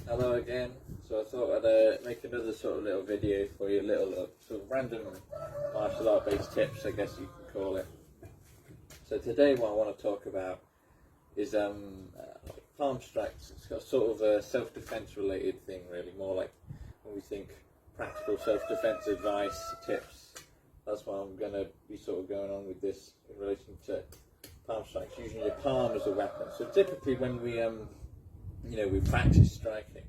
Hello again. So I thought I'd make another sort of little video for you, little sort of random martial art based tips, I guess you can call it. So today what I want to talk about is palm strikes. It's got sort of a self-defense related thing really, more like when we think practical self-defense advice, tips. That's why I'm going to be sort of going on with this in relation to palm strikes, using your palm as a weapon. So typically when we we practice striking,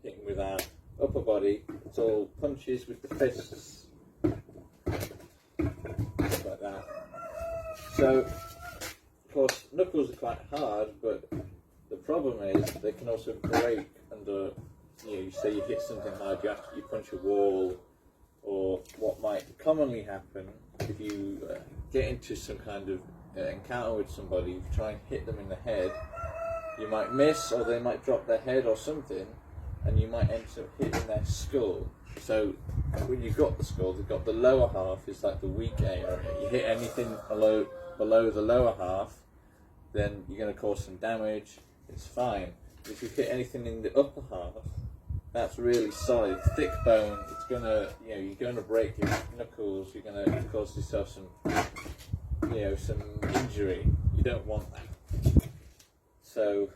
hitting with our upper body, it's all punches with the fists, like that. So, of course, knuckles are quite hard, but the problem is they can also break under, you say you hit something hard, you punch a wall, or what might commonly happen if you get into some kind of encounter with somebody, you try and hit them in the head, you might miss, or they might drop their head or something, and you might end up hitting their skull. So when you've got the skull, they've got the lower half is like the weak area. You hit anything below the lower half, then you're going to cause some damage. It's fine. But if you hit anything in the upper half, that's really solid, thick bone. It's gonna, you're going to break your knuckles. You're going to cause yourself some injury. You don't want that. So,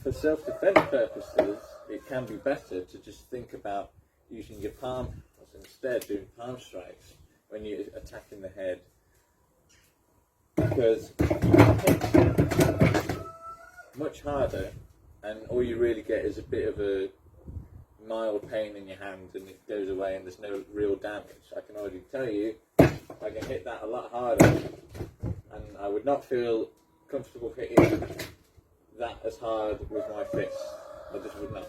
for self-defense purposes, it can be better to just think about using your palm instead, doing palm strikes when you're attacking the head, because it's much harder, and all you really get is a bit of a mild pain in your hand, and it goes away, and there's no real damage. I can already tell you, I can hit that a lot harder, and I would not feel comfortable hitting that as hard with my fists. I just would not.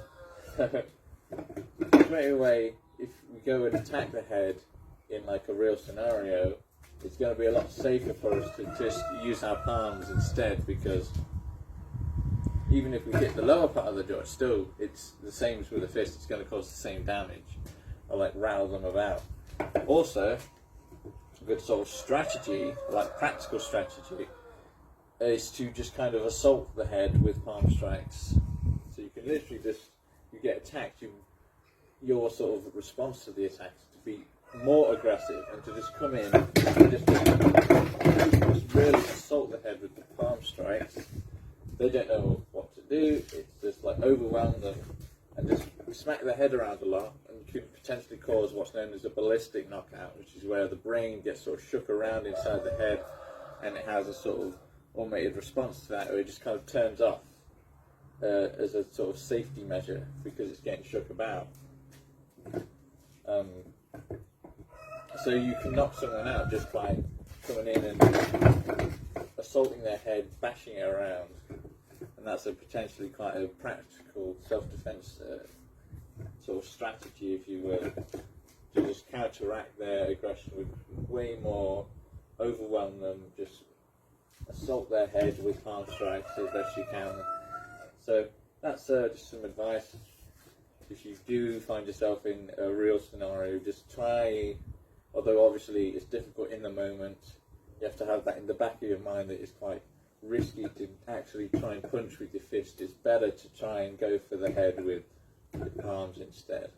Straight away, if we go and attack the head in like a real scenario, it's going to be a lot safer for us to just use our palms instead, because even if we hit the lower part of the jaw, still it's the same as with a fist. It's going to cause the same damage, or like rattle them about. Also, a good sort of strategy, like practical strategy, is to just kind of assault the head with palm strikes. So you can literally you get attacked, your sort of response to the attack is to be more aggressive and to just come in and just really assault the head with the palm strikes. They don't know what to do, it's just like overwhelm them and just smack their head around a lot, and could potentially cause what's known as a ballistic knockout, which is where the brain gets sort of shook around inside the head, and it has a sort of automated response to that, or it just kind of turns off as a sort of safety measure because it's getting shook about. So you can knock someone out just by coming in and assaulting their head, bashing it around, and that's a potentially quite a practical self-defense sort of strategy, if you will, to just counteract their aggression with way more, overwhelm them, just assault their head with palm strikes as best you can. So that's just some advice. If you do find yourself in a real scenario, just try, although obviously it's difficult in the moment, you have to have that in the back of your mind that it's quite risky to actually try and punch with your fist. It's better to try and go for the head with your palms instead.